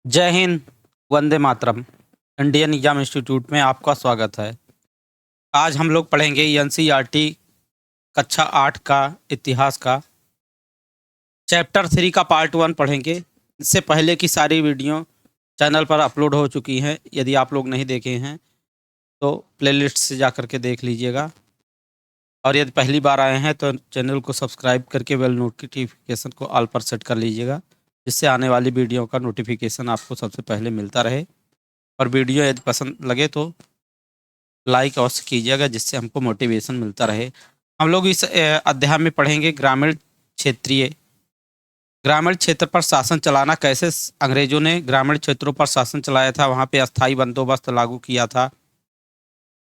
जय Hind, Vande Mataram. Indian exam institute में आपका स्वागत है। आज हम लोग पढ़ेंगे एनसीईआरटी कक्षा 8 का इतिहास का चैप्टर 3 का पार्ट 1 पढ़ेंगे। इससे पहले की सारी वीडियो चैनल पर अपलोड हो चुकी हैं। यदि आप लोग नहीं देखे हैं तो प्लेलिस्ट से जा कर के देख लीजिएगा, और यदि पहली बार आए हैं तो चैनल को सब्सक्राइब करके बेल नोटिफिकेशन को ऑल पर सेट कर लीजिएगा, जिससे आने वाली वीडियो का नोटिफिकेशन आपको सबसे पहले मिलता रहे। और वीडियो यदि पसंद लगे तो लाइक अवश्य कीजिएगा, जिससे हमको मोटिवेशन मिलता रहे। हम लोग इस अध्याय में पढ़ेंगे ग्रामीण क्षेत्र पर शासन चलाना। कैसे अंग्रेजों ने ग्रामीण क्षेत्रों पर शासन चलाया था, वहाँ पे अस्थाई बंदोबस्त लागू किया था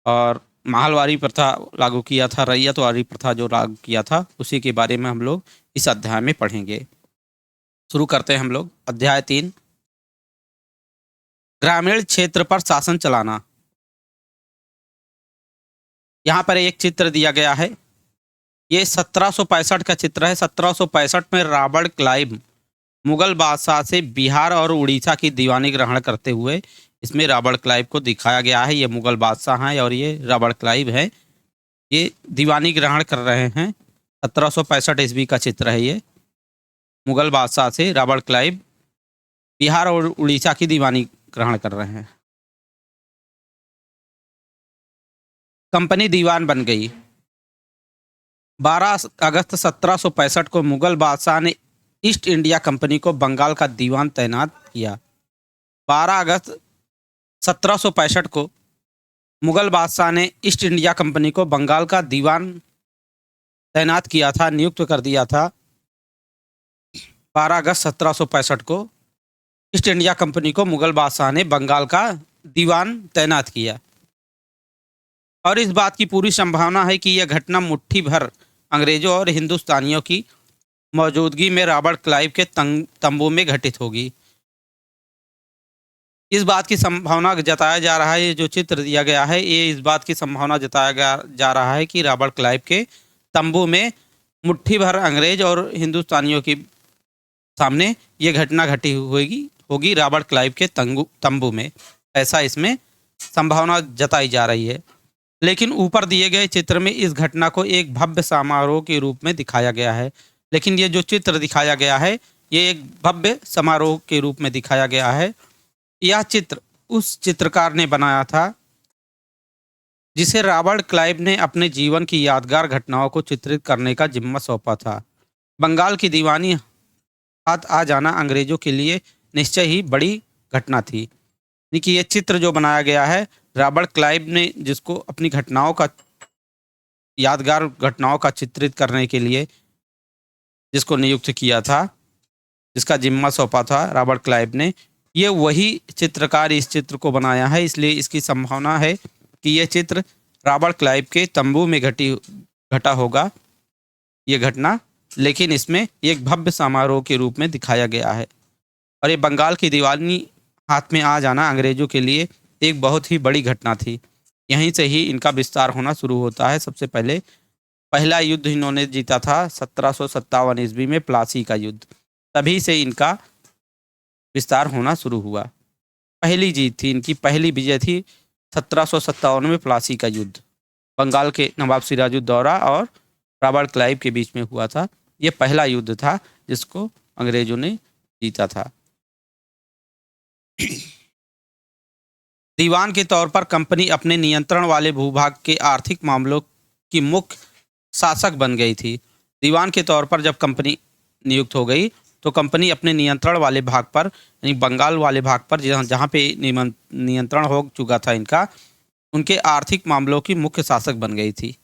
और महलवारी प्रथा लागू किया था, रैयतवारी प्रथा जो लागू किया था, उसी के बारे में हम लोग इस अध्याय में पढ़ेंगे। शुरू करते हैं हम लोग अध्याय 3, ग्रामीण क्षेत्र पर शासन चलाना। यहाँ पर एक चित्र दिया गया है। ये 1765 का चित्र है। 1765 में रॉबर्ट क्लाइव मुगल बादशाह से बिहार और उड़ीसा की दीवानी ग्रहण करते हुए इसमें रॉबर्ट क्लाइव को दिखाया गया है। ये मुगल बादशाह हैं और ये रॉबर्ट क्लाइव है। ये दीवानी ग्रहण कर रहे हैं। 1765 ईस्वी का चित्र है। ये मुगल बादशाह से रॉबर्ट क्लाइव बिहार और उड़ीसा की दीवानी ग्रहण कर रहे हैं। कंपनी दीवान बन गई। 12 अगस्त 1765 को मुगल बादशाह ने ईस्ट इंडिया कंपनी को बंगाल का दीवान तैनात किया। 12 अगस्त 1765 को मुगल बादशाह ने ईस्ट इंडिया कंपनी को बंगाल का दीवान तैनात किया था, नियुक्त कर दिया था। 12 अगस्त 1765 को ईस्ट इंडिया कंपनी को मुगल बादशाह ने बंगाल का दीवान तैनात किया, और इस बात की पूरी संभावना है कि यह घटना मुट्ठी भर अंग्रेजों और हिंदुस्तानियों की मौजूदगी में रॉबर्ट क्लाइव के तंबू में घटित होगी। इस बात की संभावना जताया जा रहा है, ये जो चित्र दिया गया है, ये इस बात की संभावना जताया जा रहा है कि रॉबर्ट क्लाइव के तंबू में मुट्ठी भर अंग्रेज और हिंदुस्तानियों के सामने ये घटना घटी होगी रॉबर्ट क्लाइव के तंबू में। ऐसा इसमें संभावना जताई जा रही है। लेकिन ऊपर दिए गए चित्र में इस घटना को एक भव्य समारोह के रूप में दिखाया गया है। लेकिन ये जो चित्र दिखाया गया है, ये एक भव्य समारोह के रूप में दिखाया गया है। यह चित्र उस चित्रकार ने बनाया था जिसे रॉबर्ट क्लाइव ने अपने जीवन की यादगार घटनाओं को चित्रित करने का जिम्मा सौंपा था। बंगाल की दीवानी हाथ आ जाना अंग्रेजों के लिए निश्चय ही बड़ी घटना थी। देखिए, ये चित्र जो बनाया गया है, रॉबर्ट क्लाइव ने जिसको अपनी यादगार घटनाओं का चित्रित करने के लिए जिसको नियुक्त किया था, जिसका जिम्मा सौंपा था रॉबर्ट क्लाइव ने, ये वही चित्रकार इस चित्र को बनाया है। इसलिए इसकी संभावना है कि यह चित्र रॉबर्ट क्लाइव के तंबू में घटा होगा ये घटना। लेकिन इसमें एक भव्य समारोह के रूप में दिखाया गया है। और ये बंगाल की दीवानी हाथ में आ जाना अंग्रेजों के लिए एक बहुत ही बड़ी घटना थी। यहीं से ही इनका विस्तार होना शुरू होता है। सबसे पहले पहला युद्ध इन्होंने जीता था 1757 ईस्वी में, प्लासी का युद्ध। तभी से इनका विस्तार होना शुरू हुआ। पहली जीत थी इनकी, पहली विजय थी 1757 में प्लासी का युद्ध। बंगाल के नवाब सिराजुद्दौला और रॉबर्ट क्लाइव के बीच में हुआ था। ये पहला युद्ध था जिसको अंग्रेजों ने जीता था। दीवान के तौर पर कंपनी अपने नियंत्रण वाले भूभाग के आर्थिक मामलों की मुख्य शासक बन गई थी। दीवान के तौर पर जब कंपनी नियुक्त हो गई तो कंपनी अपने नियंत्रण वाले भाग पर, यानी बंगाल वाले भाग पर, जहाँ पे नियंत्रण हो चुका था इनका, उनके आर्थिक मामलों की मुख्य शासक बन गई थी।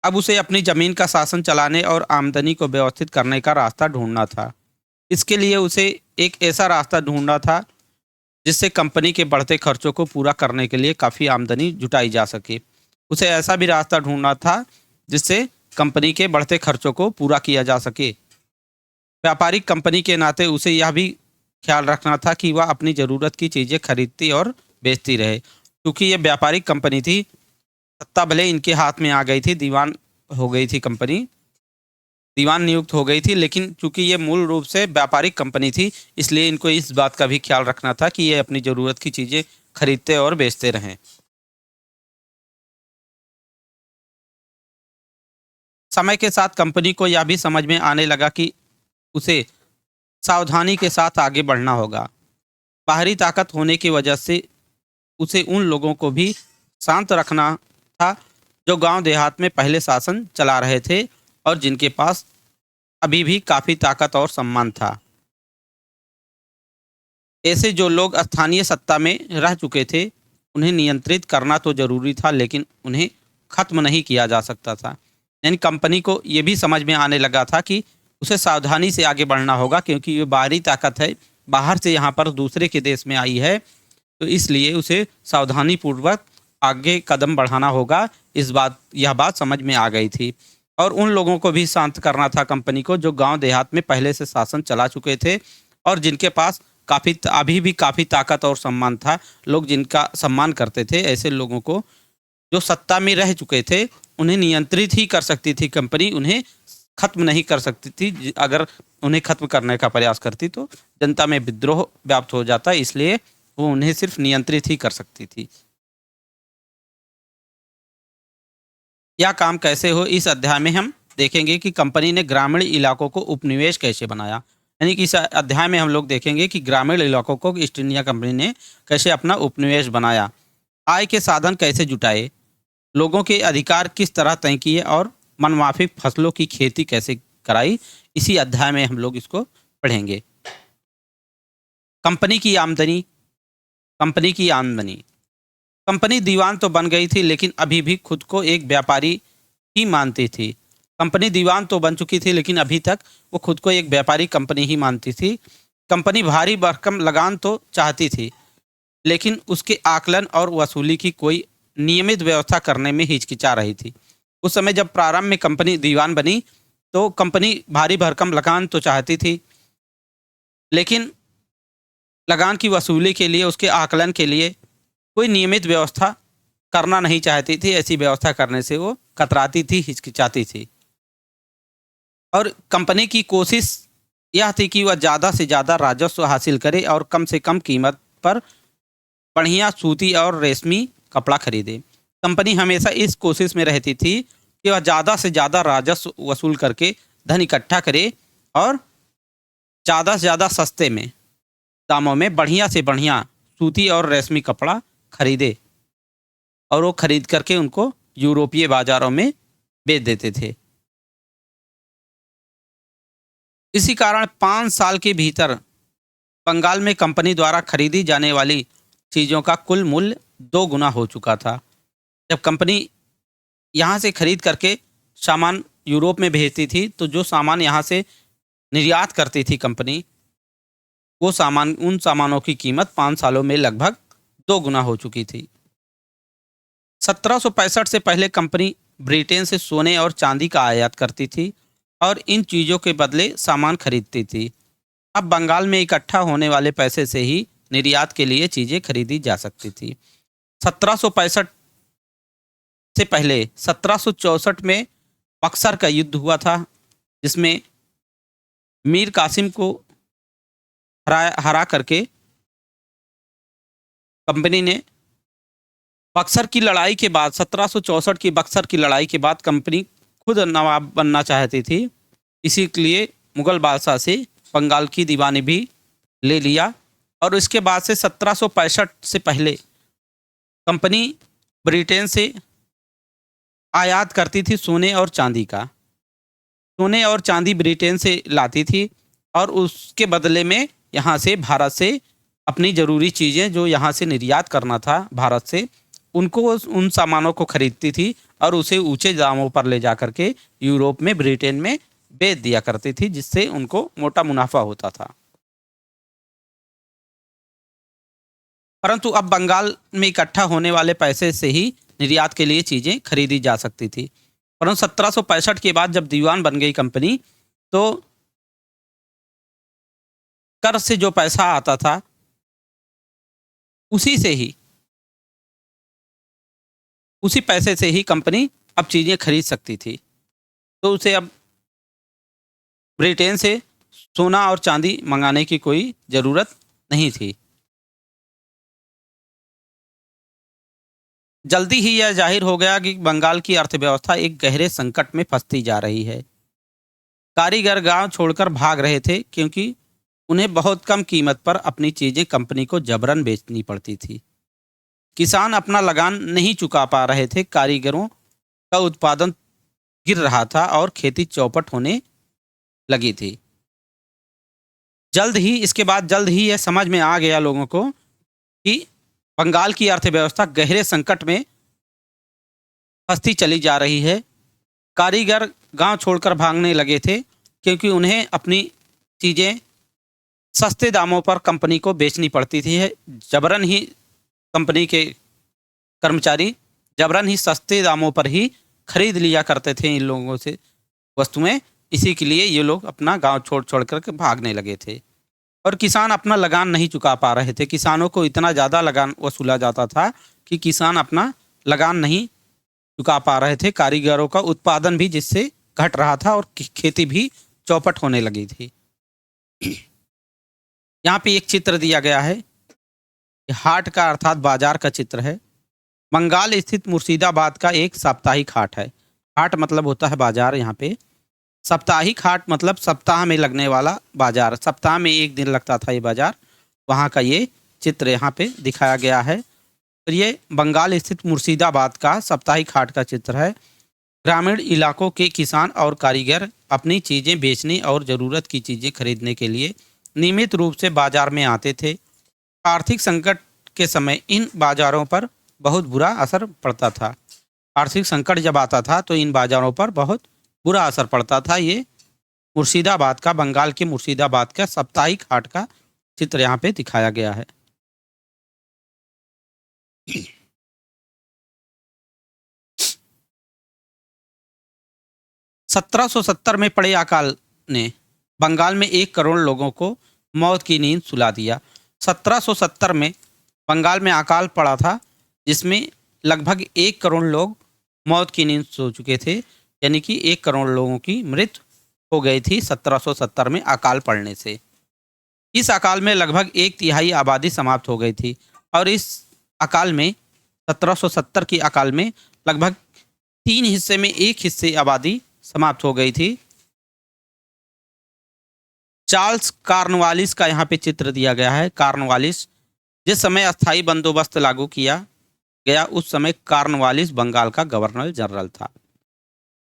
अब उसे अपनी जमीन का शासन चलाने और आमदनी को व्यवस्थित करने का रास्ता ढूंढना था। इसके लिए उसे एक ऐसा रास्ता ढूंढना था जिससे कंपनी के बढ़ते खर्चों को पूरा करने के लिए काफ़ी आमदनी जुटाई जा सके। उसे ऐसा भी रास्ता ढूंढना था जिससे कंपनी के बढ़ते खर्चों को पूरा किया जा सके। व्यापारिक कंपनी के नाते उसे यह भी ख्याल रखना था कि वह अपनी ज़रूरत की चीज़ें खरीदती और बेचती रहे। क्योंकि ये व्यापारिक कंपनी थी, सत्ता भले इनके हाथ में आ गई थी, दीवान हो गई थी कंपनी, दीवान नियुक्त हो गई थी, लेकिन चूंकि ये मूल रूप से व्यापारिक कंपनी थी, इसलिए इनको इस बात का भी ख्याल रखना था कि ये अपनी ज़रूरत की चीज़ें खरीदते और बेचते रहें। समय के साथ कंपनी को यह भी समझ में आने लगा कि उसे सावधानी के साथ आगे बढ़ना होगा। बाहरी ताकत होने की वजह से उसे उन लोगों को भी शांत रखना था जो गांव देहात में पहले शासन चला रहे थे और जिनके पास अभी भी काफ़ी ताकत और सम्मान था। ऐसे जो लोग स्थानीय सत्ता में रह चुके थे, उन्हें नियंत्रित करना तो जरूरी था, लेकिन उन्हें खत्म नहीं किया जा सकता था। यानी कंपनी को ये भी समझ में आने लगा था कि उसे सावधानी से आगे बढ़ना होगा, क्योंकि ये बाहरी ताकत है, बाहर से यहाँ पर दूसरे के देश में आई है, तो इसलिए उसे सावधानी पूर्वक आगे कदम बढ़ाना होगा। यह बात समझ में आ गई थी और उन लोगों को भी शांत करना था कंपनी को, जो गांव देहात में पहले से शासन चला चुके थे और जिनके पास अभी भी काफ़ी ताकत और सम्मान था। लोग जिनका सम्मान करते थे, ऐसे लोगों को जो सत्ता में रह चुके थे, उन्हें नियंत्रित ही कर सकती थी कंपनी, उन्हें खत्म नहीं कर सकती थी। अगर उन्हें खत्म करने का प्रयास करती तो जनता में विद्रोह व्याप्त हो जाता, इसलिए वो उन्हें सिर्फ नियंत्रित ही कर सकती थी। यह काम कैसे हो, इस अध्याय में हम देखेंगे कि कंपनी ने ग्रामीण इलाकों को उपनिवेश कैसे बनाया। यानी कि इस अध्याय में हम लोग देखेंगे कि ग्रामीण इलाकों को ईस्ट इंडिया कंपनी ने कैसे अपना उपनिवेश बनाया, आय के साधन कैसे जुटाए, लोगों के अधिकार किस तरह तय किए और मनमाफिक फसलों की खेती कैसे कराई। इसी अध्याय में हम लोग इसको पढ़ेंगे। कंपनी की आमदनी। कंपनी की आमदनी। कंपनी दीवान तो बन गई थी, लेकिन अभी भी खुद को एक व्यापारी ही मानती थी। कंपनी दीवान तो बन चुकी थी, लेकिन अभी तक वो खुद को एक व्यापारी कंपनी ही मानती थी। कंपनी भारी भरकम लगान तो चाहती थी, लेकिन उसके आकलन और वसूली की कोई नियमित व्यवस्था करने में हिचकिचा रही थी। उस समय जब प्रारंभ में कंपनी दीवान बनी, तो कंपनी भारी भरकम लगान तो चाहती थी, लेकिन लगान की वसूली के लिए, उसके आकलन के लिए कोई नियमित व्यवस्था करना नहीं चाहती थी। ऐसी व्यवस्था करने से वो कतराती थी, हिचकिचाती थी। और कंपनी की कोशिश यह थी कि वह ज़्यादा से ज़्यादा राजस्व हासिल करे और कम से कम कीमत पर बढ़िया सूती और रेशमी कपड़ा खरीदे। कंपनी हमेशा इस कोशिश में रहती थी कि वह ज़्यादा से ज़्यादा राजस्व वसूल करके धन इकट्ठा करे और ज़्यादा से ज़्यादा सस्ते में दामों में बढ़िया से बढ़िया सूती और रेशमी कपड़ा खरीदे और वो खरीद करके उनको यूरोपीय बाजारों में बेच देते थे। इसी कारण 5 साल के भीतर बंगाल में कंपनी द्वारा खरीदी जाने वाली चीज़ों का कुल मूल्य 2 गुना हो चुका था। जब कंपनी यहाँ से खरीद करके सामान यूरोप में भेजती थी, तो जो सामान यहाँ से निर्यात करती थी कंपनी, वो सामान, उन सामानों की कीमत 5 सालों में लगभग 2 गुना हो चुकी थी। 1765 से पहले कंपनी ब्रिटेन से सोने और चांदी का आयात करती थी और इन चीज़ों के बदले सामान खरीदती थी। अब बंगाल में इकट्ठा होने वाले पैसे से ही निर्यात के लिए चीज़ें खरीदी जा सकती थी। 1765 से पहले 1764 में बक्सर का युद्ध हुआ था, जिसमें मीर कासिम को हरा करके कंपनी ने बक्सर की लड़ाई के बाद, 1764 की बक्सर की लड़ाई के बाद कंपनी खुद नवाब बनना चाहती थी। इसी के लिए मुगल बादशाह से बंगाल की दीवानी भी ले लिया और इसके बाद से 1765 से पहले कंपनी ब्रिटेन से आयात करती थी सोने और चांदी का। सोने और चांदी ब्रिटेन से लाती थी और उसके बदले में यहाँ से, भारत से अपनी ज़रूरी चीज़ें जो यहाँ से निर्यात करना था भारत से, उनको, उन सामानों को खरीदती थी और उसे ऊंचे दामों पर ले जा करके यूरोप में, ब्रिटेन में बेच दिया करती थी, जिससे उनको मोटा मुनाफा होता था। परंतु अब बंगाल में इकट्ठा होने वाले पैसे से ही निर्यात के लिए चीज़ें खरीदी जा सकती थी। परंतु 1765 के बाद जब दीवान बन गई कंपनी, तो कर से जो पैसा आता था उसी से ही, उसी पैसे से ही कंपनी अब चीज़ें खरीद सकती थी। तो उसे अब ब्रिटेन से सोना और चांदी मंगाने की कोई ज़रूरत नहीं थी। जल्दी ही यह जाहिर हो गया कि बंगाल की अर्थव्यवस्था एक गहरे संकट में फंसती जा रही है। कारीगर गांव छोड़कर भाग रहे थे क्योंकि उन्हें बहुत कम कीमत पर अपनी चीजें कंपनी को जबरन बेचनी पड़ती थी। किसान अपना लगान नहीं चुका पा रहे थे, कारीगरों का उत्पादन गिर रहा था और खेती चौपट होने लगी थी। जल्द ही यह समझ में आ गया लोगों को कि बंगाल की अर्थव्यवस्था गहरे संकट में फंसती चली जा रही है। कारीगर गांव छोड़कर भागने लगे थे क्योंकि उन्हें अपनी चीजें सस्ते दामों पर कंपनी को बेचनी पड़ती थी। जबरन ही कंपनी के कर्मचारी जबरन ही सस्ते दामों पर ही खरीद लिया करते थे इन लोगों से वस्तुएं। इसी के लिए ये लोग अपना गांव छोड़ छोड़ कर भागने लगे थे और किसान अपना लगान नहीं चुका पा रहे थे। किसानों को इतना ज़्यादा लगान वसूला जाता था कि किसान अपना लगान नहीं चुका पा रहे थे। कारीगरों का उत्पादन भी जिससे घट रहा था और खेती भी चौपट होने लगी थी। यहाँ पे एक चित्र दिया गया है, हाट का अर्थात बाजार का चित्र है। बंगाल स्थित मुर्शिदाबाद का एक साप्ताहिक हाट है। हाट मतलब होता है बाजार। यहाँ पे साप्ताहिक हाट मतलब सप्ताह में लगने वाला बाजार। सप्ताह में एक दिन लगता था ये बाजार। वहाँ का ये चित्र यहाँ पे दिखाया गया है। तो ये बंगाल स्थित मुर्शिदाबाद का साप्ताहिक हाट का चित्र है। ग्रामीण इलाकों के किसान और कारीगर अपनी चीज़ें बेचने और ज़रूरत की चीज़ें खरीदने के लिए नियमित रूप से बाजार में आते थे। आर्थिक संकट के समय इन बाजारों पर बहुत बुरा असर पड़ता था। आर्थिक संकट जब आता था तो इन बाजारों पर बहुत बुरा असर पड़ता था। ये मुर्शिदाबाद का, बंगाल के मुर्शिदाबाद का साप्ताहिक हाट का चित्र यहाँ पे दिखाया गया है। 1770 में पड़े अकाल ने बंगाल में 1 करोड़ लोगों को मौत की नींद सुला दिया। 1770 में बंगाल में अकाल पड़ा था जिसमें लगभग 1 करोड़ लोग मौत की नींद सो चुके थे। यानी कि 1 करोड़ लोगों की मृत्यु हो गई थी 1770 में अकाल पड़ने से। इस अकाल में लगभग 1/3 आबादी समाप्त हो गई थी और इस अकाल में 1770 की अकाल में लगभग 3 हिस्से में 1 हिस्से आबादी समाप्त हो गई थी। चार्ल्स कॉर्नवालिस का यहाँ पे चित्र दिया गया है। कॉर्नवालिस, जिस समय अस्थायी बंदोबस्त लागू किया गया उस समय कॉर्नवालिस बंगाल का गवर्नर जनरल था।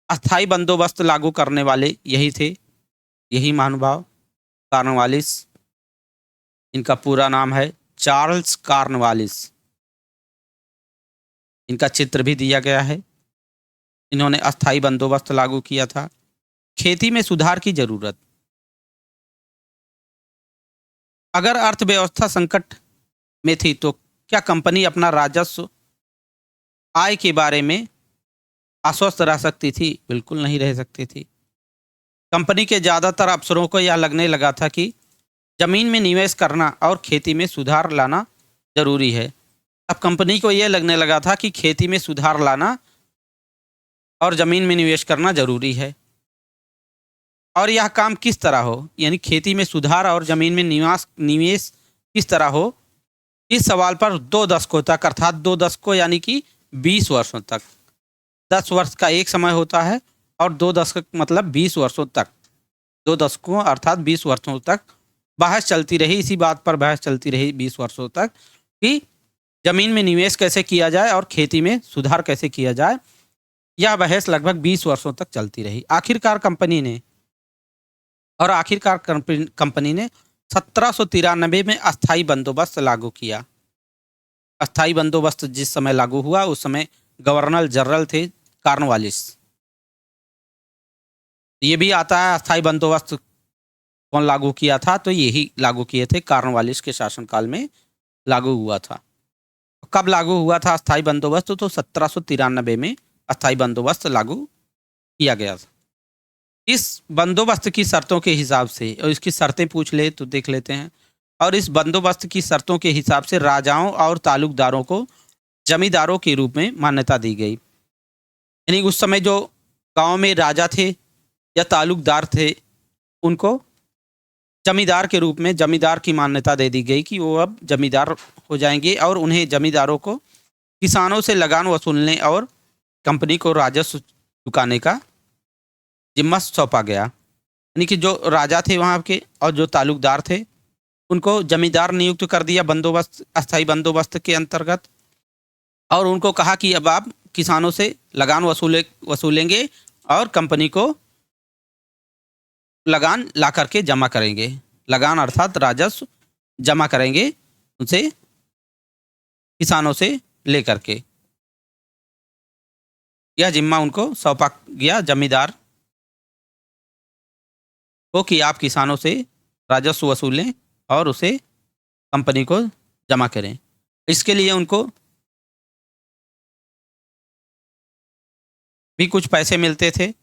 अस्थायी बंदोबस्त लागू करने वाले यही थे, यही महानुभाव कॉर्नवालिस। इनका पूरा नाम है चार्ल्स कॉर्नवालिस। इनका चित्र भी दिया गया है। इन्होंने अस्थायी बंदोबस्त लागू किया था। खेती में सुधार की जरूरत। अगर अर्थव्यवस्था संकट में थी तो क्या कंपनी अपना राजस्व आय के बारे में आश्वस्त रह सकती थी? बिल्कुल नहीं रह सकती थी। कंपनी के ज़्यादातर अफसरों को यह लगने लगा था कि जमीन में निवेश करना और खेती में सुधार लाना जरूरी है। अब कंपनी को यह लगने लगा था कि खेती में सुधार लाना और ज़मीन में निवेश करना जरूरी है। और यह काम किस तरह हो, यानी खेती में सुधार और ज़मीन में निवेश किस तरह हो, इस सवाल पर 2 दशकों तक अर्थात 2 दशकों यानी कि 20 वर्षों तक, 10 वर्ष का एक समय होता है और 2 दशक मतलब 20 वर्षों तक, 2 दशकों अर्थात 20 वर्षों तक बहस चलती रही। इसी बात पर बहस चलती रही 20 वर्षों तक कि ज़मीन में निवेश कैसे किया जाए और खेती में सुधार कैसे किया जाए। यह बहस लगभग 20 वर्षों तक चलती रही। आखिरकार कंपनी ने 1793 में अस्थायी बंदोबस्त लागू किया। अस्थायी बंदोबस्त जिस समय लागू हुआ उस समय गवर्नर जनरल थे कॉर्नवालिस। ये भी आता है अस्थायी बंदोबस्त कौन लागू किया था, तो यही लागू किए थे, कॉर्नवालिस के शासनकाल में लागू हुआ था। कब लागू हुआ था अस्थायी बंदोबस्त? तो 1793 में अस्थायी बंदोबस्त लागू किया गया था। इस बंदोबस्त की शर्तों के हिसाब से, और इसकी शर्तें पूछ ले तो देख लेते हैं। और इस बंदोबस्त की शर्तों के हिसाब से राजाओं और तालुकदारों को जमींदारों के रूप में मान्यता दी गई। यानी उस समय जो गांव में राजा थे या तालुकदार थे उनको जमींदार के रूप में जमींदार की मान्यता दे दी गई कि वो अब जमींदार हो जाएंगे और उन्हें जमींदारों को किसानों से लगान वसूलने और कंपनी को राजस्व चुकाने का जिम्मा सौंपा गया। यानी कि जो राजा थे वहाँ के और जो तालुकदार थे उनको जमींदार नियुक्त कर दिया बंदोबस्त, अस्थाई बंदोबस्त के अंतर्गत, और उनको कहा कि अब आप किसानों से लगान वसूलेंगे और कंपनी को लगान ला करके जमा करेंगे। लगान अर्थात राजस्व जमा करेंगे उनसे, किसानों से ले करके। यह जिम्मा उनको सौंपा गया जमींदार को कि आप किसानों से राजस्व वसूलें और उसे कंपनी को जमा करें। इसके लिए उनको भी कुछ पैसे मिलते थे।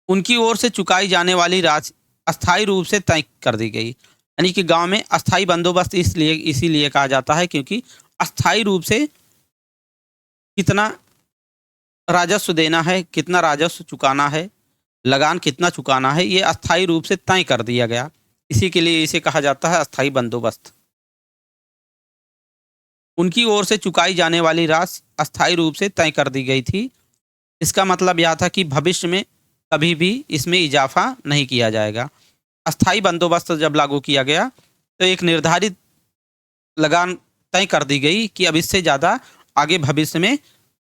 उनकी ओर से चुकाई जाने वाली राशि अस्थायी रूप से तय कर दी गई। यानी कि गांव में अस्थायी बंदोबस्त इसीलिए कहा जाता है क्योंकि अस्थायी रूप से कितना राजस्व देना है, कितना राजस्व चुकाना है, लगान कितना चुकाना है, ये अस्थायी रूप से तय कर दिया गया। इसी के लिए इसे कहा जाता है अस्थायी बंदोबस्त। उनकी ओर से चुकाई जाने वाली राशि अस्थायी रूप से तय कर दी गई थी। इसका मतलब यह था कि भविष्य में कभी भी इसमें इजाफा नहीं किया जाएगा। अस्थायी बंदोबस्त जब लागू किया गया तो एक निर्धारित लगान तय कर दी गई कि अब इससे ज़्यादा आगे भविष्य में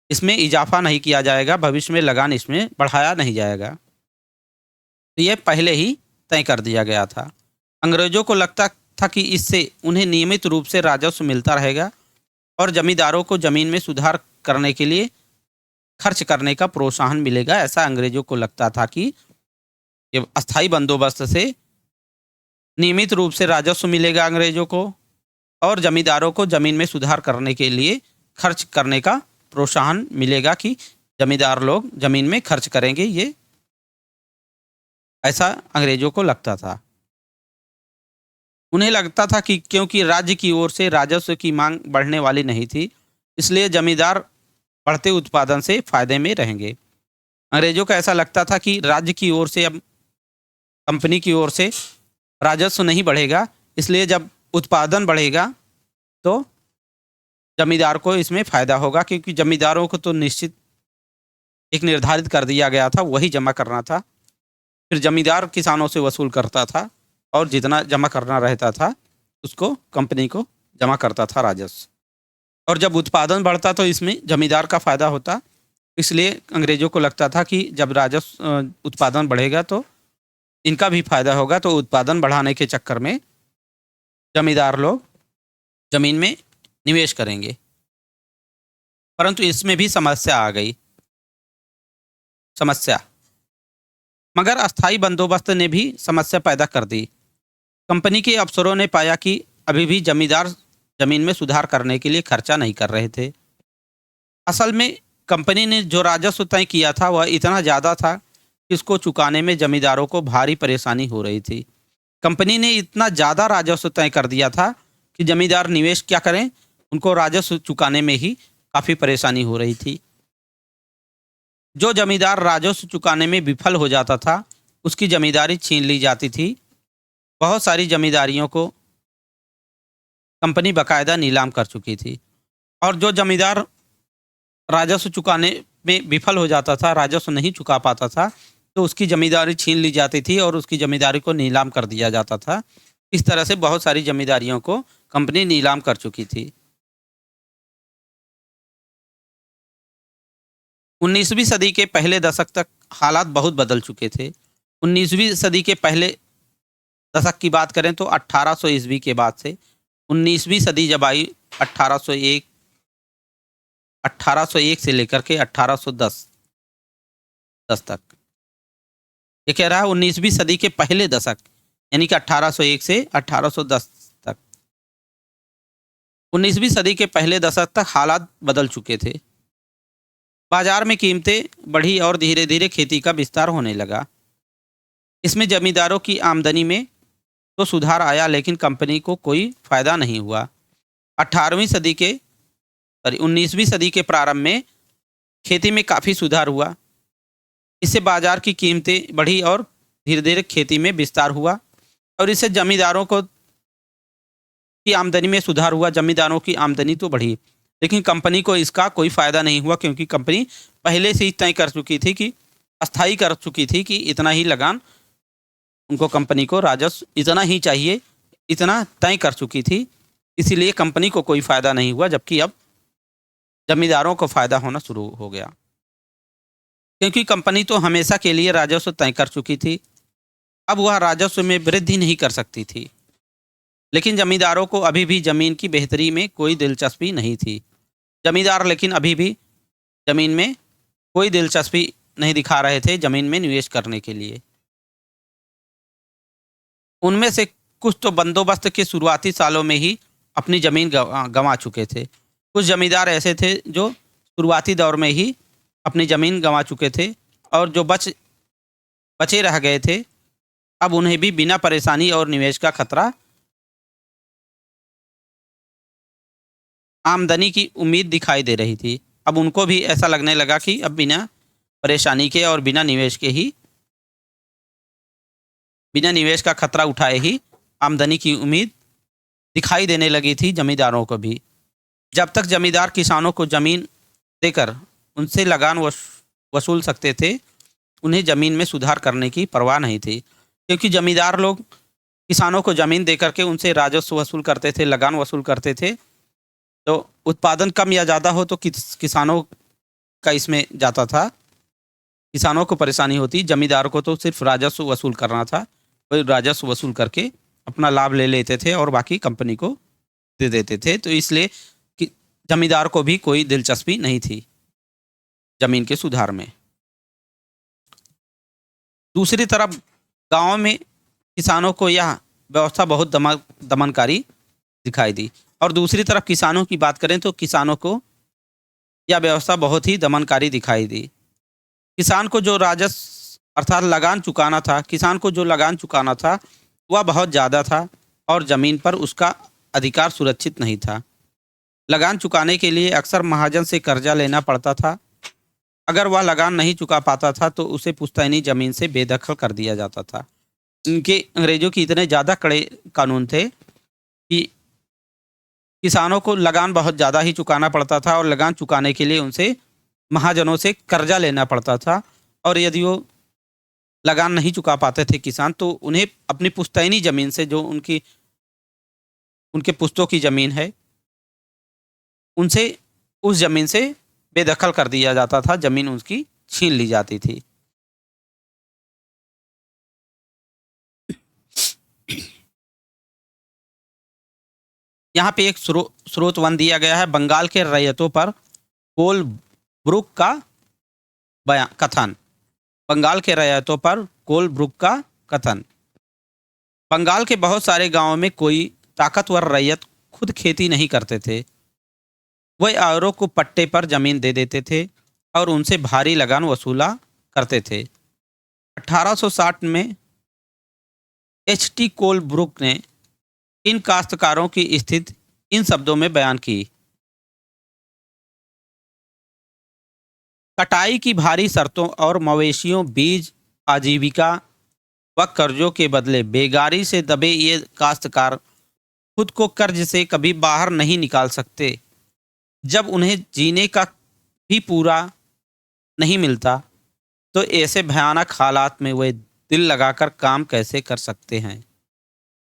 इसमें इजाफा नहीं किया जाएगा, भविष्य में लगान इसमें बढ़ाया नहीं जाएगा। तो यह पहले ही तय कर दिया गया था। अंग्रेजों को लगता था कि इससे उन्हें नियमित रूप से राजस्व मिलता रहेगा और जमींदारों को जमीन में सुधार करने के लिए खर्च करने का प्रोत्साहन मिलेगा। ऐसा अंग्रेजों को लगता था कि ये अस्थायी बंदोबस्त से नियमित रूप से राजस्व मिलेगा अंग्रेजों को और जमींदारों को जमीन में सुधार करने के लिए खर्च करने का प्रोत्साहन मिलेगा कि जमींदार लोग जमीन में खर्च करेंगे। ये ऐसा अंग्रेजों को लगता था। उन्हें लगता था कि क्योंकि राज्य की ओर से राजस्व की मांग बढ़ने वाली नहीं थी, इसलिए जमींदार बढ़ते उत्पादन से फायदे में रहेंगे। अंग्रेजों को ऐसा लगता था कि राज्य की ओर से अब कंपनी की ओर से राजस्व नहीं बढ़ेगा, इसलिए जब उत्पादन बढ़ेगा तो जमींदार को इसमें फ़ायदा होगा, क्योंकि जमींदारों को तो निश्चित एक निर्धारित कर दिया गया था, वही जमा करना था। फिर जमींदार किसानों से वसूल करता था और जितना जमा करना रहता था उसको कंपनी को जमा करता था राजस्व, और जब उत्पादन बढ़ता तो इसमें जमींदार का फ़ायदा होता। इसलिए अंग्रेजों को लगता था कि जब राजस्व उत्पादन बढ़ेगा तो इनका भी फायदा होगा, तो उत्पादन बढ़ाने के चक्कर में जमींदार लोग जमीन में निवेश करेंगे। परंतु इसमें भी समस्या आ गई। मगर अस्थाई बंदोबस्त ने भी समस्या पैदा कर दी। कंपनी के अफसरों ने पाया कि अभी भी जमींदार जमीन में सुधार करने के लिए खर्चा नहीं कर रहे थे। असल में कंपनी ने जो राजस्व तय किया था वह इतना ज़्यादा था कि उसको चुकाने में जमींदारों को भारी परेशानी हो रही थी। कंपनी ने इतना ज़्यादा राजस्व तय कर दिया था कि जमींदार निवेश क्या करें, उनको राजस्व चुकाने में ही काफ़ी परेशानी हो रही थी। जो जमींदार राजस्व चुकाने में विफल हो जाता था उसकी जमींदारी छीन ली जाती थी। बहुत सारी जमींदारियों को कंपनी बाकायदा नीलाम कर चुकी थी, और जो जमींदार राजस्व चुकाने में विफल हो जाता था, राजस्व नहीं चुका पाता था, तो उसकी जमींदारी छीन ली जाती थी और उसकी जमींदारी को नीलाम कर दिया जाता था। इस तरह से बहुत सारी जमींदारियों को कंपनी नीलाम कर चुकी थी। 19वीं सदी के पहले दशक तक हालात बहुत बदल चुके थे। 19वीं सदी के पहले दशक की बात करें तो 1800 ईस्वी के बाद से 19वीं सदी जब आई, 1801 से लेकर के 1810 तक, ये कह रहा है 19वीं सदी के पहले दशक, यानी कि 1801 से 1810 तक। 19वीं सदी के पहले दशक तक हालात बदल चुके थे। बाजार में कीमतें बढ़ी और धीरे धीरे खेती का विस्तार होने लगा। इसमें जमींदारों की आमदनी में तो सुधार आया, लेकिन कंपनी को कोई फायदा नहीं हुआ। 19वीं सदी के प्रारंभ में खेती में काफ़ी सुधार हुआ। इससे बाजार की कीमतें बढ़ी और धीरे धीरे खेती में विस्तार हुआ और इससे जमींदारों को की आमदनी में सुधार हुआ। जमींदारों की आमदनी तो बढ़ी, लेकिन कंपनी को इसका कोई फायदा नहीं हुआ, क्योंकि कंपनी पहले से ही तय कर चुकी थी कि अस्थायी कर चुकी थी कि इतना ही लगान उनको, कंपनी को राजस्व इतना ही चाहिए, इतना तय कर चुकी थी। इसीलिए कंपनी को कोई फायदा नहीं हुआ, जबकि अब जमींदारों को फायदा होना शुरू हो गया, क्योंकि कंपनी तो हमेशा के लिए राजस्व तय कर चुकी थी। अब वह राजस्व में वृद्धि नहीं कर सकती थी। लेकिन जमींदारों को अभी भी जमीन की बेहतरी में कोई दिलचस्पी नहीं थी। जमींदार लेकिन अभी भी जमीन में कोई दिलचस्पी नहीं दिखा रहे थे जमीन में निवेश करने के लिए। उनमें से कुछ तो बंदोबस्त के शुरुआती सालों में ही अपनी जमीन गंवा चुके थे। कुछ जमींदार ऐसे थे जो शुरुआती दौर में ही अपनी जमीन गंवा चुके थे, और जो बचे रह गए थे, अब उन्हें भी बिना परेशानी और निवेश का खतरा आमदनी की उम्मीद दिखाई दे रही थी। अब उनको भी ऐसा लगने लगा कि अब बिना परेशानी के और बिना निवेश का खतरा उठाए ही आमदनी की उम्मीद दिखाई देने लगी थी जमींदारों को भी। जब तक जमींदार किसानों को जमीन देकर उनसे लगान वसूल सकते थे, उन्हें जमीन में सुधार करने की परवाह नहीं थी, क्योंकि जमींदार लोग किसानों को जमीन देकर के उनसे राजस्व वसूल करते थे, लगान वसूल करते थे। तो उत्पादन कम या ज़्यादा हो तो किसानों का इसमें जाता था, किसानों को परेशानी होती। जमींदार को तो सिर्फ राजस्व वसूल करना था, वही राजस्व वसूल करके अपना लाभ ले लेते थे और बाकी कंपनी को दे देते थे। तो इसलिए जमींदार को भी कोई दिलचस्पी नहीं थी जमीन के सुधार में। दूसरी तरफ गांव में किसानों को यह व्यवस्था बहुत दमनकारी दिखाई दी, और दूसरी तरफ किसानों की बात करें तो किसानों को यह व्यवस्था बहुत ही दमनकारी दिखाई दी। किसान को जो राजस्व अर्थात लगान चुकाना था, किसान को जो लगान चुकाना था वह बहुत ज़्यादा था, और ज़मीन पर उसका अधिकार सुरक्षित नहीं था। लगान चुकाने के लिए अक्सर महाजन से कर्जा लेना पड़ता था। अगर वह लगान नहीं चुका पाता था तो उसे पुश्तैनी ज़मीन से बेदखल कर दिया जाता था। इनके अंग्रेज़ों की इतने ज़्यादा कड़े कानून थे कि किसानों को लगान बहुत ज़्यादा ही चुकाना पड़ता था, और लगान चुकाने के लिए उनसे महाजनों से कर्जा लेना पड़ता था। और यदि वो लगान नहीं चुका पाते थे किसान, तो उन्हें अपनी पुश्तैनी ज़मीन से, जो उनके पुश्तों की ज़मीन है, उनसे उस ज़मीन से बेदखल कर दिया जाता था, ज़मीन उसकी छीन ली जाती थी। यहाँ पे एक स्रोत वन दिया गया है, बंगाल के रैयतों पर कोलब्रुक का कथन। बंगाल के रैयतों पर कोलब्रुक का कथन। बंगाल के बहुत सारे गांवों में कोई ताकतवर रैयत खुद खेती नहीं करते थे। वह औरों को पट्टे पर जमीन दे देते थे और उनसे भारी लगान वसूला करते थे। 1860 में H.T. कोलब्रुक ने इन काश्तकारों की स्थिति इन शब्दों में बयान की। कटाई की भारी शर्तों और मवेशियों, बीज, आजीविका व कर्जों के बदले बेगारी से दबे ये काश्तकार खुद को कर्ज से कभी बाहर नहीं निकाल सकते। जब उन्हें जीने का भी पूरा नहीं मिलता तो ऐसे भयानक हालात में वे दिल लगाकर काम कैसे कर सकते हैं।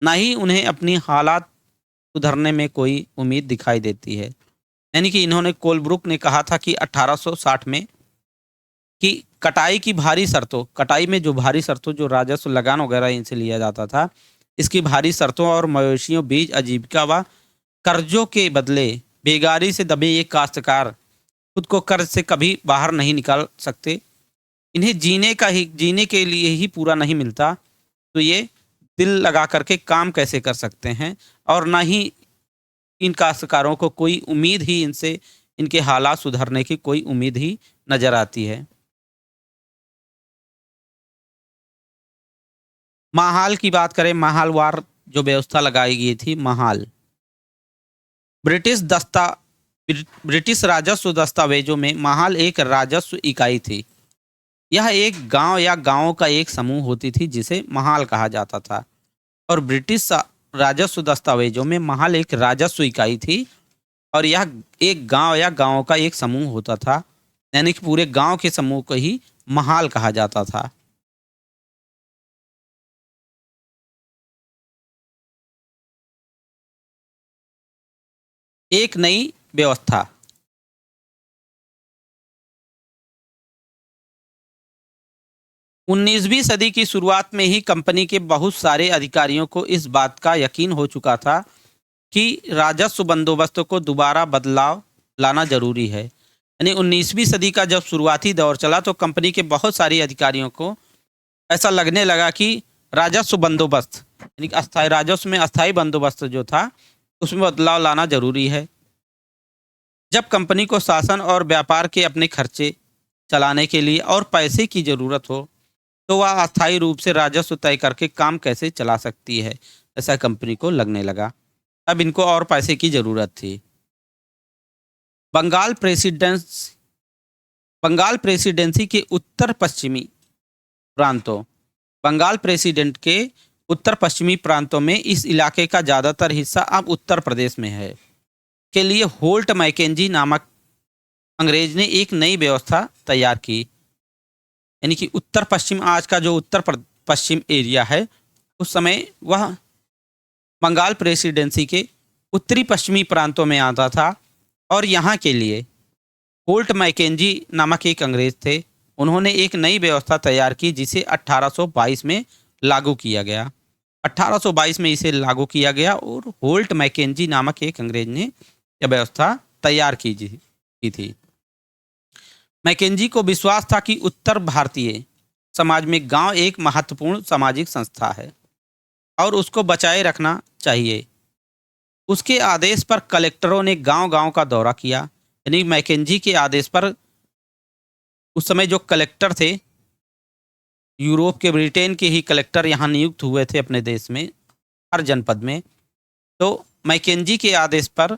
ना ही उन्हें अपनी हालात सुधरने में कोई उम्मीद दिखाई देती है। यानी कि इन्होंने कोलब्रुक ने कहा था कि 1860 में कि कटाई की भारी शर्तों, कटाई में जो भारी शर्तों, जो राजस्व लगान वगैरह इनसे लिया जाता था, इसकी भारी शर्तों और मवेशियों, बीज, आजीविका व कर्जों के बदले बेगारी से दबे ये काश्तकार खुद को कर्ज से कभी बाहर नहीं निकाल सकते। इन्हें जीने के लिए ही पूरा नहीं मिलता, तो ये दिल लगा करके काम कैसे कर सकते हैं। और ना ही इन काश्तकारों को कोई उम्मीद ही इनसे, इनके हालात सुधरने की कोई उम्मीद ही नजर आती है। महाल की बात करें, महालवार जो व्यवस्था लगाई गई थी, महाल ब्रिटिश राजस्व दस्तावेजों में महाल एक राजस्व इकाई थी। यह एक गांव या गांवों का एक समूह होती थी जिसे महाल कहा जाता था। और राजस्व दस्तावेजों में महाल एक राजस्व इकाई थी और यह एक गांव या गांवों का एक समूह होता था, यानी कि पूरे गांव के समूह को ही महाल कहा जाता था। एक नई व्यवस्था। 19वीं सदी की शुरुआत में ही कंपनी के बहुत सारे अधिकारियों को इस बात का यकीन हो चुका था कि राजस्व बंदोबस्त को दोबारा बदलाव लाना जरूरी है। यानी 19वीं सदी का जब शुरुआती दौर चला तो कंपनी के बहुत सारे अधिकारियों को ऐसा लगने लगा कि राजस्व बंदोबस्त यानी कि अस्थायी राजस्व में अस्थायी बंदोबस्त जो था उसमें बदलाव लाना जरूरी है। जब कंपनी को शासन और व्यापार के अपने खर्चे चलाने के लिए और पैसे की जरूरत हो तो वह अस्थायी रूप से राजस्व तय करके काम कैसे चला सकती है, ऐसा कंपनी को लगने लगा। अब इनको और पैसे की जरूरत थी। बंगाल प्रेसिडेंस बंगाल प्रेसिडेंसी के उत्तर पश्चिमी प्रांतों बंगाल प्रेसिडेंट के उत्तर पश्चिमी प्रांतों में इस इलाके का ज़्यादातर हिस्सा अब उत्तर प्रदेश में है के लिए होल्ट मैकेंजी नामक अंग्रेज ने एक नई व्यवस्था तैयार की। यानी कि उत्तर पश्चिम, आज का जो पश्चिम एरिया है, उस समय वह बंगाल प्रेसिडेंसी के उत्तरी पश्चिमी प्रांतों में आता था और यहाँ के लिए होल्ट मैकेंजी नामक एक अंग्रेज थे। उन्होंने एक नई व्यवस्था तैयार की जिसे 1822 में लागू किया गया। 1822 में इसे लागू किया गया और होल्ट मैकेंजी नामक एक अंग्रेज ने यह व्यवस्था तैयार की थी। मैकेंजी को विश्वास था कि उत्तर भारतीय समाज में गांव एक महत्वपूर्ण सामाजिक संस्था है और उसको बचाए रखना चाहिए। उसके आदेश पर कलेक्टरों ने गांव-गांव का दौरा किया। यानी मैकेंजी के आदेश पर उस समय जो कलेक्टर थे, यूरोप के, ब्रिटेन के ही कलेक्टर यहाँ नियुक्त हुए थे अपने देश में, हर जनपद में। तो मैकेंजी के आदेश पर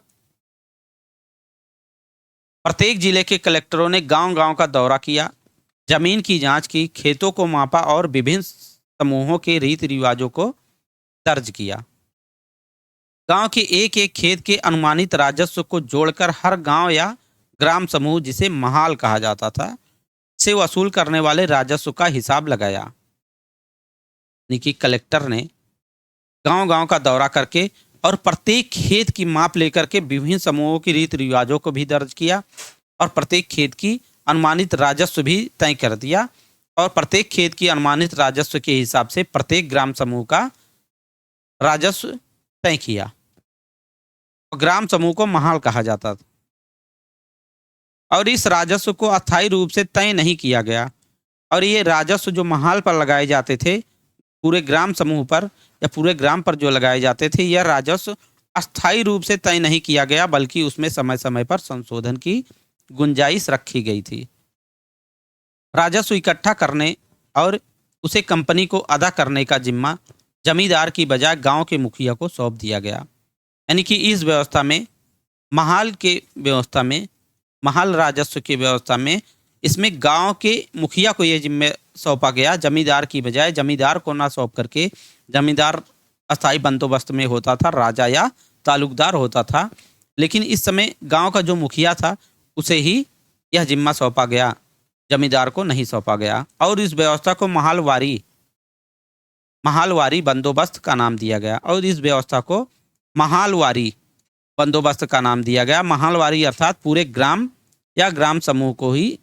प्रत्येक जिले के कलेक्टरों ने गांव-गांव का दौरा किया, जमीन की जांच की, खेतों को मापा और विभिन्न समूहों के रीति रिवाजों को दर्ज किया। गांव के एक एक खेत के अनुमानित राजस्व को जोड़कर हर गांव या ग्राम समूह, जिसे महाल कहा जाता था, से वसूल करने वाले राजस्व का हिसाब लगाया। यानी कि कलेक्टर ने गांव-गांव का दौरा करके और प्रत्येक खेत की माप लेकर के विभिन्न समूहों की रीति रिवाजों को भी दर्ज किया और प्रत्येक खेत की अनुमानित राजस्व भी तय कर दिया और प्रत्येक खेत की अनुमानित राजस्व के हिसाब से प्रत्येक ग्राम समूह का राजस्व तय किया। ग्राम समूह को महाल कहा जाता था और इस राजस्व को अस्थायी रूप से तय नहीं किया गया और ये राजस्व जो महाल पर लगाए जाते थे, पूरे ग्राम समूह पर या पूरे ग्राम पर जो लगाए जाते थे, यह राजस्व अस्थायी रूप से तय नहीं किया गया बल्कि उसमें समय समय पर संशोधन की गुंजाइश रखी गई थी। राजस्व इकट्ठा करने और उसे कंपनी को अदा करने का जिम्मा जमींदार की बजाय गांव के मुखिया को सौंप दिया गया। यानी कि इस व्यवस्था में, महाल राजस्व की व्यवस्था में, इसमें गांव के मुखिया को यह जिम्मे सौंपा गया, जमींदार की बजाय। जमींदार को ना सौंप करके, जमींदार अस्थायी बंदोबस्त में होता था, राजा या तालुकदार होता था, लेकिन इस समय गांव का जो मुखिया था उसे ही यह जिम्मा सौंपा गया, जमींदार को नहीं सौंपा गया। और इस व्यवस्था को महालवारी बंदोबस्त का नाम दिया गया और इस व्यवस्था को महालवारी बंदोबस्त का नाम दिया गया। महालवारी अर्थात पूरे ग्राम या ग्राम समूह को ही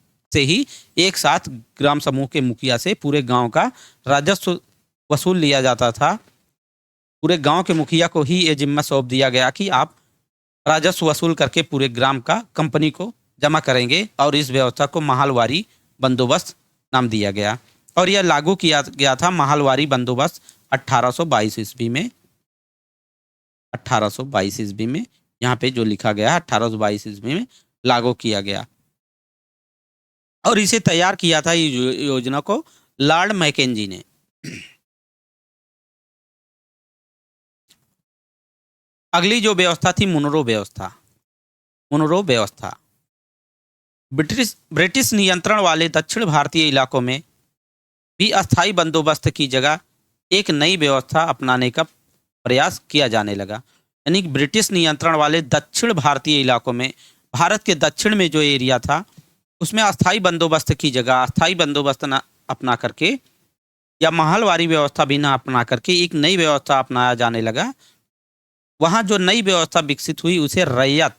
एक साथ ग्राम समूह के मुखिया से पूरे गांव का राजस्व वसूल लिया जाता था। पूरे गांव के मुखिया को ही ये जिम्मा सौंप दिया गया कि आप राजस्व वसूल करके पूरे ग्राम का कंपनी को जमा करेंगे और इस व्यवस्था को महालवारी बंदोबस्त नाम दिया गया और यह लागू किया गया था। महालवारी बंदोबस्त 1822 ईस्वी में 1822 ईस्वी में यहाँ पे जो लिखा गया है 1822 ईस्वी में लागू किया गया और इसे तैयार किया था योजना को लॉर्ड मैकेंजी ने। अगली जो व्यवस्था थी मुनरो व्यवस्था। ब्रिटिश नियंत्रण वाले दक्षिण भारतीय इलाकों में भी अस्थायी बंदोबस्त की जगह एक नई व्यवस्था अपनाने का प्रयास किया जाने लगा। यानी कि ब्रिटिश नियंत्रण वाले दक्षिण भारतीय इलाकों में, भारत के दक्षिण में जो एरिया था, उसमें अस्थायी बंदोबस्त की जगह अस्थायी बंदोबस्त न अपना करके या महलवारी व्यवस्था भी न अपना करके एक नई व्यवस्था अपनाया जाने लगा। वहाँ जो नई व्यवस्था विकसित हुई उसे रैयत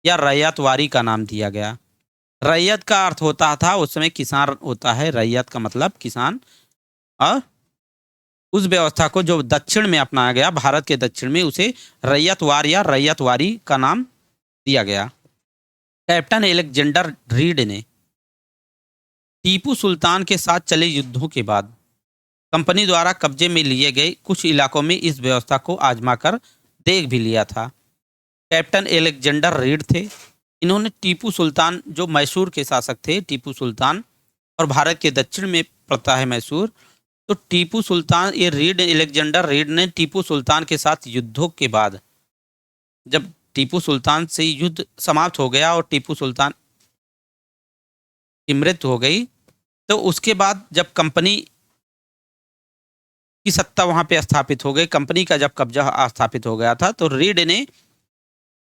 या रैयतवारी का नाम दिया गया। रैयत का अर्थ होता था उस समय किसान होता है, रैयत का मतलब किसान। और उस व्यवस्था को जो दक्षिण में अपनाया गया, भारत के दक्षिण में, उसे रैयतवार या रैयतवारी का नाम दिया गया। कैप्टन एलेक्जेंडर रीड ने टीपू सुल्तान के साथ चले युद्धों के बाद कंपनी द्वारा कब्जे में लिए गए कुछ इलाकों में इस व्यवस्था को आजमा कर देख भी लिया था। कैप्टन एलेक्जेंडर रीड थे। इन्होंने टीपू सुल्तान, जो मैसूर के शासक थे, टीपू सुल्तान, और भारत के दक्षिण में पड़ता है मैसूर, तो टीपू सुल्तान, ये रीड, एलेक्जेंडर रीड ने टीपू सुल्तान के साथ युद्धों के बाद, जब टीपू सुल्तान से युद्ध समाप्त हो गया और टीपू सुल्तान की मृत्यु हो गई, तो उसके बाद जब कंपनी की सत्ता वहां पे स्थापित हो गई, कंपनी का जब कब्जा स्थापित हो गया था, तो रीड ने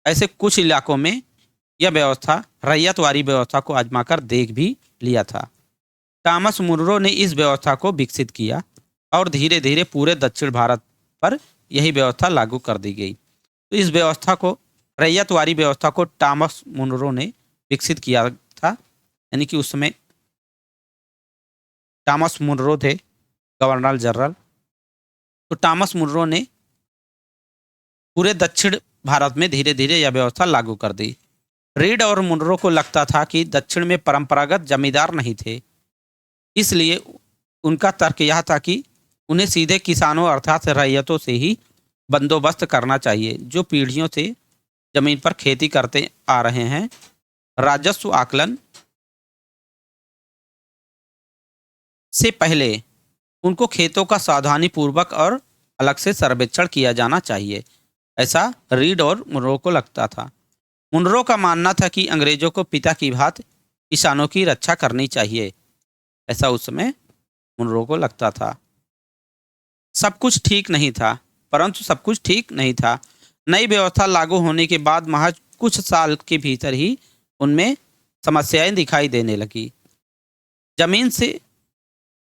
ऐसे कुछ इलाकों में यह व्यवस्था, रैयतवारी व्यवस्था को आजमाकर देख भी लिया था। थॉमस मुनरो ने इस व्यवस्था को विकसित किया और धीरे धीरे पूरे दक्षिण भारत पर यही व्यवस्था लागू कर दी गई। तो इस व्यवस्था को, रैयतवारी व्यवस्था को, थॉमस मुनरो ने विकसित किया था। यानी कि उस समय थॉमस मुनरो थे गवर्नर जनरल। तो थॉमस मुनरो ने पूरे दक्षिण भारत में धीरे धीरे यह व्यवस्था लागू कर दी। रीड और मुनरो को लगता था कि दक्षिण में परंपरागत जमींदार नहीं थे, इसलिए उनका तर्क यह था कि उन्हें सीधे किसानों अर्थात रैयतों से ही बंदोबस्त करना चाहिए, जो पीढ़ियों से जमीन पर खेती करते आ रहे हैं। राजस्व आकलन से पहले उनको खेतों का सावधानी पूर्वक और अलग से सर्वेक्षण किया जाना चाहिए, ऐसा रीड और मुनरो को लगता था। मुनरो का मानना था कि अंग्रेजों को पिता की भांति किसानों की रक्षा करनी चाहिए, ऐसा उस समय मुनरो को लगता था। सब कुछ ठीक नहीं था, परंतु सब कुछ ठीक नहीं था। नई व्यवस्था लागू होने के बाद महज कुछ साल के भीतर ही उनमें समस्याएं दिखाई देने लगी। जमीन से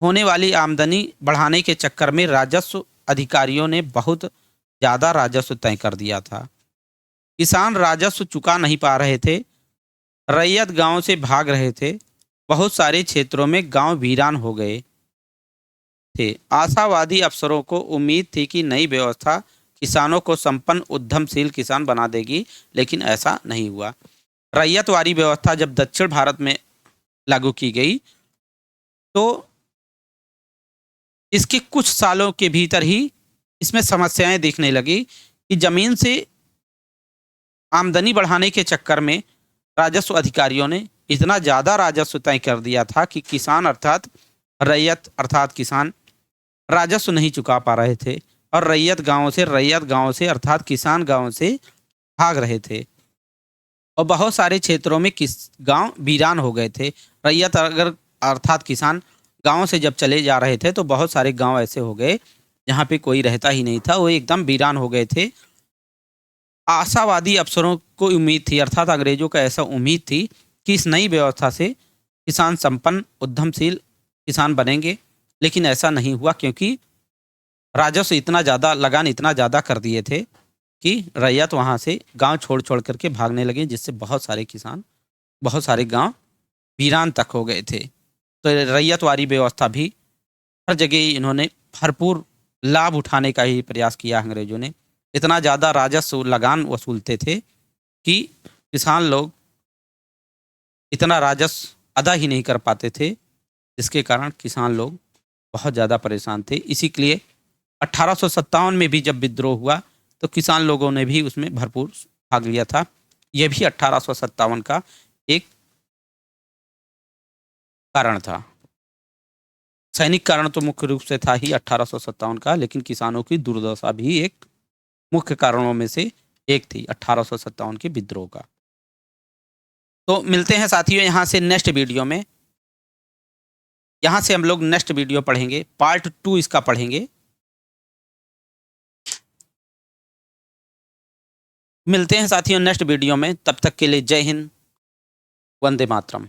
होने वाली आमदनी बढ़ाने के चक्कर में राजस्व अधिकारियों ने बहुत ज़्यादा राजस्व तय कर दिया था। किसान राजस्व चुका नहीं पा रहे थे, रैयत गांव से भाग रहे थे, बहुत सारे क्षेत्रों में गांव वीरान हो गए थे। आशावादी अफसरों को उम्मीद थी कि नई व्यवस्था किसानों को संपन्न उद्यमशील किसान बना देगी, लेकिन ऐसा नहीं हुआ। रैयतवारी व्यवस्था जब दक्षिण भारत में लागू की गई, तो इसके कुछ सालों के भीतर ही इसमें समस्याएं दिखने लगी कि जमीन से आमदनी बढ़ाने के चक्कर में राजस्व अधिकारियों ने इतना ज़्यादा राजस्व तय कर दिया था कि किसान अर्थात रैयत अर्थात किसान राजस्व नहीं चुका पा रहे थे, और रैयत गांवों से अर्थात किसान गांवों से भाग रहे थे, और बहुत सारे क्षेत्रों में गांव वीरान हो गए थे। रैयत अगर अर्थात किसान गांव से जब चले जा रहे थे, तो बहुत सारे गांव ऐसे हो गए जहाँ पे कोई रहता ही नहीं था, वो एकदम वीरान हो गए थे। आशावादी अफसरों को उम्मीद थी, अर्थात अंग्रेजों का ऐसा उम्मीद थी कि इस नई व्यवस्था से किसान संपन्न उद्यमशील किसान बनेंगे, लेकिन ऐसा नहीं हुआ, क्योंकि राजस्व इतना ज़्यादा, लगान इतना ज़्यादा कर दिए थे कि रैयत वहाँ से गांव छोड़ छोड़ करके भागने लगे, जिससे बहुत सारे किसान, बहुत सारे गांव वीरान तक हो गए थे। तो रैयतवारी व्यवस्था भी हर जगह इन्होंने भरपूर लाभ उठाने का ही प्रयास किया। अंग्रेजों ने इतना ज़्यादा राजस्व लगान वसूलते थे कि किसान लोग इतना राजस्व अदा ही नहीं कर पाते थे, जिसके कारण किसान लोग बहुत ज़्यादा परेशान थे। इसी के लिए 1857 में भी जब विद्रोह हुआ, तो किसान लोगों ने भी उसमें भरपूर भाग लिया था। यह भी 1857 का एक कारण था। सैनिक कारण तो मुख्य रूप से था ही 1857 का, लेकिन किसानों की दुर्दशा भी एक मुख्य कारणों में से एक थी 1857 के विद्रोह का। तो मिलते हैं साथियों यहाँ से नेक्स्ट वीडियो में। यहाँ से हम लोग नेक्स्ट वीडियो पढ़ेंगे, पार्ट 2 इसका पढ़ेंगे। मिलते हैं साथियों नेक्स्ट वीडियो में, तब तक के लिए जय हिंद, वंदे मातरम।